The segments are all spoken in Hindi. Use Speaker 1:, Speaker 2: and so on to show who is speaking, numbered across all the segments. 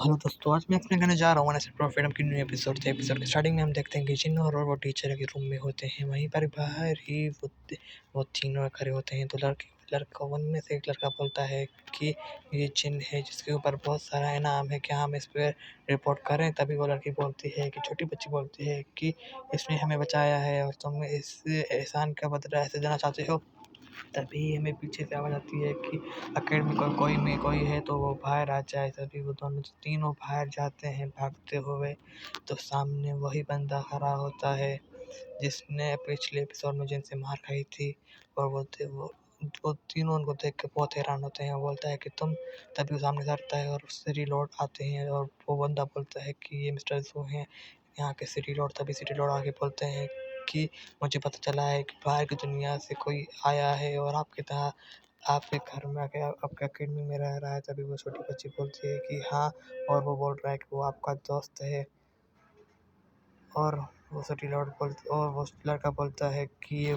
Speaker 1: हेलो दोस्तों, आज मैं एक्सप्लेन करने जा रहा हूँ वन एपिसोड फ्रीडम की न्यू एपिसोड से। एपिसोड के स्टार्टिंग में हम देखते हैं कि जिन और वो टीचर के रूम में होते हैं। वहीं पर बाहर ही वो तीनों खड़े होते हैं। तो लड़का वन में से एक लड़का बोलता है कि ये जिन है जिसके ऊपर बहुत सारा इनाम है, क्या हम इस पर रिपोर्ट करें? तभी वो लड़की बोलती है कि छोटी बच्ची बोलती है कि इसने हमें बचाया है और तुम इस एहसान का बदला ऐसे देना चाहते हो। तभी हमें पीछे से आवाज़ आती है कि अकेडमी कोई है तो वो बाहर आ जाए। तभी वो दोनों तीनों बाहर जाते हैं भागते हुए। तो सामने वही बंदा खड़ा होता है जिसने पिछले एपिसोड में जिनसे मार खाई थी। और वो तीनों उनको देख के बहुत हैरान होते हैं। वो बोलता है कि तुम। तभी वो सामने से आता है और सिटी लॉर्ड आते हैं और वो बंदा बोलता है कि ये मिस्टर जू हैं यहाँ के सिटी लॉर्ड। तभी सिटी लॉर्ड आगे बोलते हैं कि मुझे पता चला है कि बाहर की दुनिया से कोई आया है और आपकी तरह आपके घर में आके आपके अकेडमी में रह रहा है। तभी वो छोटी बच्ची बोलती है कि हाँ। और वो बोल रहा है कि वो आपका दोस्त है। और वो लड़का बोलता है कि ये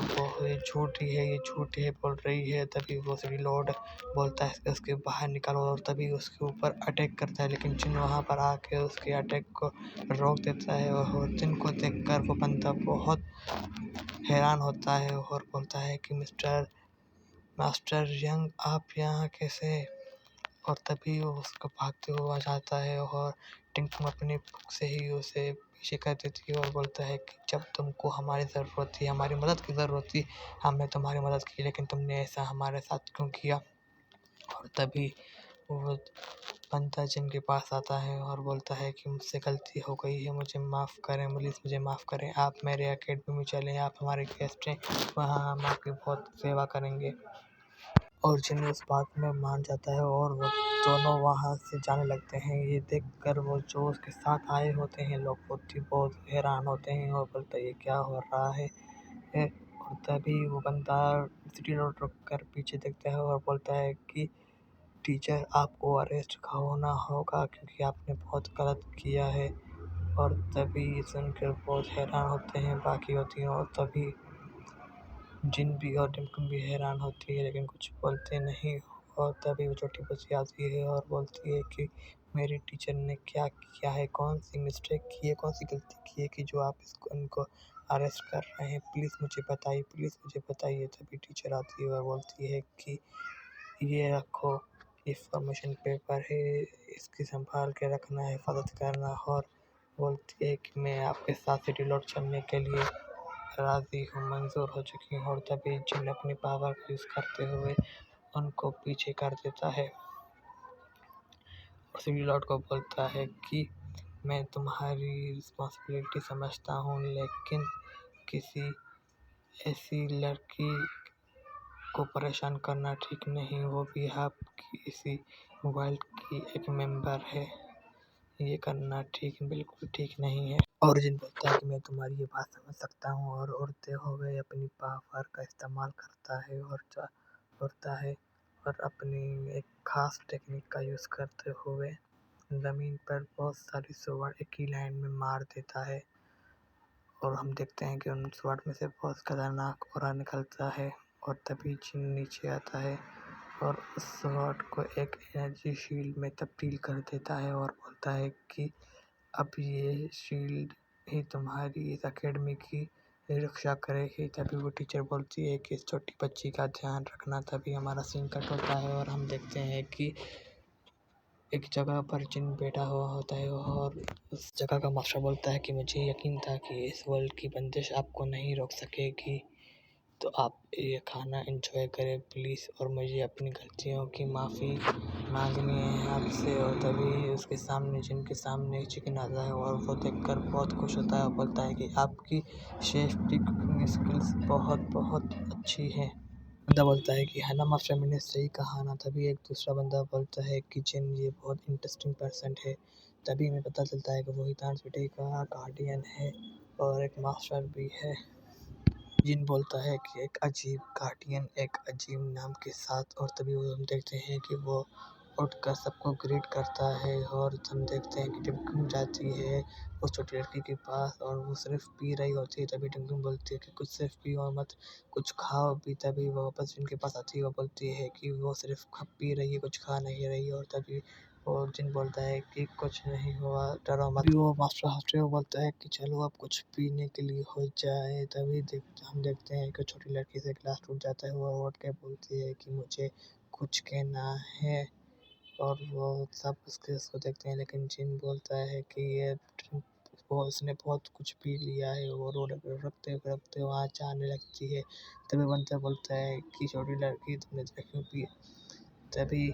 Speaker 1: झूठी है बोल रही है। तभी वो सिटी लॉर्ड बोलता है कि उसके बाहर निकालो और तभी उसके ऊपर अटैक करता है। लेकिन जिन वहाँ पर आके उसके अटैक को रोक देता है और जिन को देखकर वो बंदा बहुत हैरान होता है और बोलता है कि मास्टर यंग आप यहाँ कैसे? और तभी वो उसको भागते हुए आ जाता है और टिंकम अपनी बुक से ही उसे पीछे कर देती है और बोलता है कि जब तुमको हमारी ज़रूरत थी, हमारी मदद की ज़रूरत थी, हमने तुम्हारी मदद की, लेकिन तुमने ऐसा हमारे साथ क्यों किया? और तभी वो बंदा जिनके पास आता है और बोलता है कि मुझसे गलती हो गई है, मुझे माफ़ करें, प्लीज़ मुझे माफ़ करें। आप मेरे अकेडमी में चलें, आप हमारे गेस्ट हैं, वहाँ हम आपकी बहुत सेवा करेंगे। और जिन उस बात में मान जाता है और वो दोनों वहाँ से जाने लगते हैं। ये देखकर वो जो उसके साथ आए होते हैं लोग बहुत हैरान होते हैं और बोलते हैं ये क्या हो रहा है। और तभी वो बंदा सिटी रोड रुक कर पीछे देखता है और बोलता है कि टीचर आपको अरेस्ट होना होगा क्योंकि आपने बहुत गलत किया है। और तभी सुनकर बहुत हैरान होते हैं बाकी होती हैं। और तभी जिन भी और टिमकम भी हैरान होती है लेकिन कुछ बोलते नहीं। और तभी वो छोटी बच्ची आती है और बोलती है कि मेरी टीचर ने क्या किया है, कौन सी मिस्टेक की है, कौन सी गलती की है कि जो आप इनको अरेस्ट कर रहे हैं, प्लीज़ मुझे बताइए, प्लीज़ मुझे बताइए। तभी टीचर आती है और बोलती है कि ये रखो, ये फॉर्मेशन पेपर है, इसकी संभाल के रखना है, हिफाजत करना। और बोलती है कि मैं आपके साथ सिटी लॉट चलने के लिए राज़ी हूँ, मंज़ूर हो चुकी हूँ। और तभी जिन अपनी पावर का यूज़ करते हुए उनको पीछे कर देता है और सिटी लॉर्ड को बोलता है कि मैं तुम्हारी रिस्पॉन्सिबिलिटी समझता हूँ, लेकिन किसी ऐसी लड़की को परेशान करना ठीक नहीं, वो भी आपकी इसी वर्ल्ड की एक मेंबर है। ये करना बिल्कुल ठीक नहीं है। और जिन बोलता है कि मैं तुम्हारी ये बात समझ सकता हूँ और उड़ते हुए अपनी पावर का इस्तेमाल करता है और उड़ता है और अपनी एक ख़ास टेक्निक का यूज़ करते हुए ज़मीन पर बहुत सारी स्वॉर्ड एक ही लाइन में मार देता है। और हम देखते हैं कि उन स्वॉर्ड में से बहुत खतरनाक ऑरा निकलता है। और तभी जिन नीचे आता है और उस स्वॉर्ड को एक एनर्जी शील्ड में तब्दील कर देता है और बोलता है कि अब ये शील्ड ही तुम्हारी इस अकेडमी की रक्षा करेगी। तभी वो टीचर बोलती है कि इस छोटी बच्ची का ध्यान रखना। तभी हमारा सीन कट होता है और हम देखते हैं कि एक जगह पर जिन बैठा हुआ होता है और उस जगह का मास्टर बोलता है कि मुझे यकीन था कि इस वर्ल्ड की बंदिश आपको नहीं रोक सकेगी, तो आप ये खाना एंजॉय करें प्लीज़। और मुझे अपनी गलतियों की माफ़ी मांगनी है आपसे। और तभी उसके सामने जिनके सामने एक चिकन आता है और वो देखकर बहुत खुश होता है और बोलता है कि आपकी सेफ्टी कुकिंग स्किल्स बहुत बहुत अच्छी हैं। बंदा बोलता है कि है ना मास्टर, मैंने सही कहा ना? तभी एक दूसरा बंदा बोलता है कि जिन ये बहुत इंटरेस्टिंग पर्सन है। तभी हमें पता चलता है कि वो हितान सिटी का गार्डियन है और एक मास्टर भी है। जिन बोलता है कि एक अजीब गार्डियन एक अजीब नाम के साथ। और तभी वो हम देखते हैं कि वो उठकर सबको ग्रीट करता है। और हम देखते हैं कि टिमटिम जाती है उस छोटी लड़की के पास और वो सिर्फ पी रही होती है। तभी टिमटिम बोलती है कि कुछ सिर्फ पियो मत, कुछ खाओ भी। तभी वो वापस जिनके पास आती है, वो बोलती है कि वो सिर्फ पी रही है, कुछ खा नहीं रही। और तभी और जिन बोलता है कि कुछ नहीं हुआ, डरो मत। वो मास्टर हंसते हुए बोलता है कि चलो अब कुछ पीने के लिए हो जाए। तभी हम देखते हैं कि छोटी लड़की से गिलास टूट जाता है। वो उठ के बोलती है कि मुझे कुछ कहना है, और वो सब उसको देखते हैं, लेकिन जिन बोलता है कि ये वो उसने बहुत कुछ पी लिया है। वो रखते रखते वहाँ जाने लगती है। तभी बंता बोलता है कि छोटी लड़की तुमने क्यों पी। तभी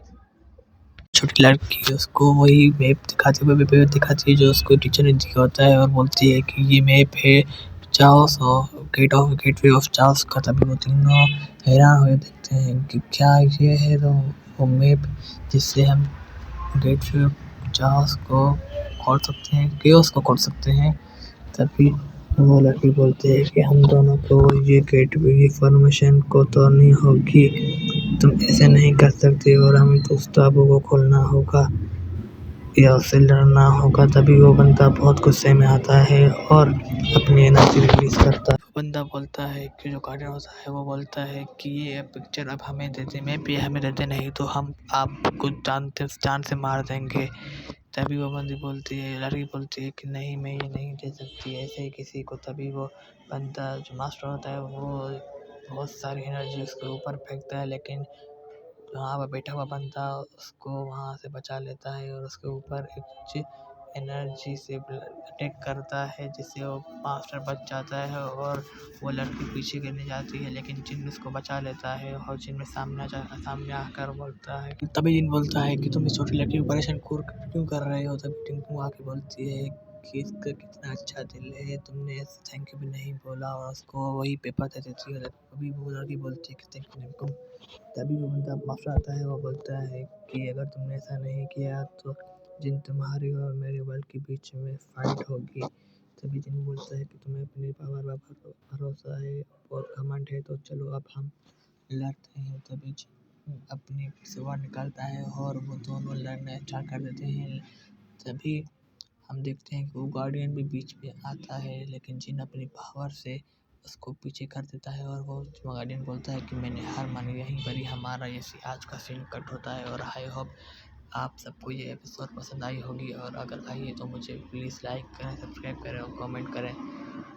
Speaker 1: छोटी लड़की उसको वही मैप दिखाती है जो उसको टीचर ने दिया होता है, और बोलती है कि ये मैप है चार्ल्स और गेटवे ऑफ चार्ल्स का। तभी वो तीनों हैरान हुए देखते हैं कि क्या ये है। तो वो मैप जिससे हम गेटवे ऑफ चार्ल्स को खोल सकते हैं, केओस को खोल सकते हैं। तभी वो लड़की बोलती है कि हम दोनों को ये गेटवे इन्फॉर्मेशन को तोड़नी होगी, तुम ऐसे नहीं कर सकते, और हमें तो उस ताबू को खोलना होगा या उससे लड़ना होगा। तभी वो बंदा बहुत गुस्से में आता है और अपनी एनर्जी रिलीज करता है। बंदा बोलता है कि जो गार्डियन होता है वो बोलता है कि ये पिक्चर अब हमें दे दे, मैं भी हमें दे दे, नहीं तो हम आपको जान से मार देंगे। तभी वो बंदी बोलती है, लड़की बोलती है कि नहीं, मैं ये नहीं दे सकती ऐसे ही किसी को। तभी वो बंदा जो मास्टर होता है वो बहुत सारी एनर्जी उसके ऊपर फेंकता है, लेकिन वहाँ पर बैठा हुआ बंदा उसको वहाँ से बचा लेता है और उसके ऊपर एक एनर्जी से अटैक करता है, जिससे वो मास्टर बच जाता है और वो लड़की पीछे गिरने जाती है। लेकिन जिन उसको बचा लेता है और जिन में सामने आकर बोलता है, तभी जिन बोलता है कि तुम इस छोटी लड़की को परेशान क्यों कर रहे हो। तभी टिंकू आके बोलती है कि इसका कितना अच्छा दिल है, तुमने थैंक यू भी नहीं बोला, और उसको वही पेपर दे देती है। अभी वो लड़की बोलती है कि थैंक यू टिंकू। तभी वो बंदा मास्टर आता है। वो बोलता है कि अगर तुमने ऐसा नहीं किया तो जिन तुम्हारी और मेरे वर्ल्ड के बीच में फाइट होगी। तभी जिन बोलता है कि तुम्हें अपनी पावर पर भरोसा है और घमंड है, तो चलो अब हम लड़ते हैं। तभी जिन अपनी स्वॉर्ड निकालता है और वो दोनों लड़ना स्टार्ट कर देते हैं। तभी हम देखते हैं कि वो गार्डियन भी बीच में आता है, लेकिन जिन अपनी पावर से उसको पीछे कर देता है, और वो गार्डियन बोलता है कि मैंने हार मानी। यहीं पर ही हमारा ये आज का सीन कट होता है। और आई होप आप सबको ये एपिसोड पसंद आई होगी, और अगर आई है तो मुझे प्लीज़ लाइक करें, सब्सक्राइब करें और कमेंट करें,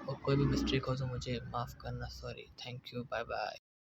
Speaker 1: और कोई भी मिस्टेक हो तो मुझे माफ़ करना। Sorry, thank you, bye bye.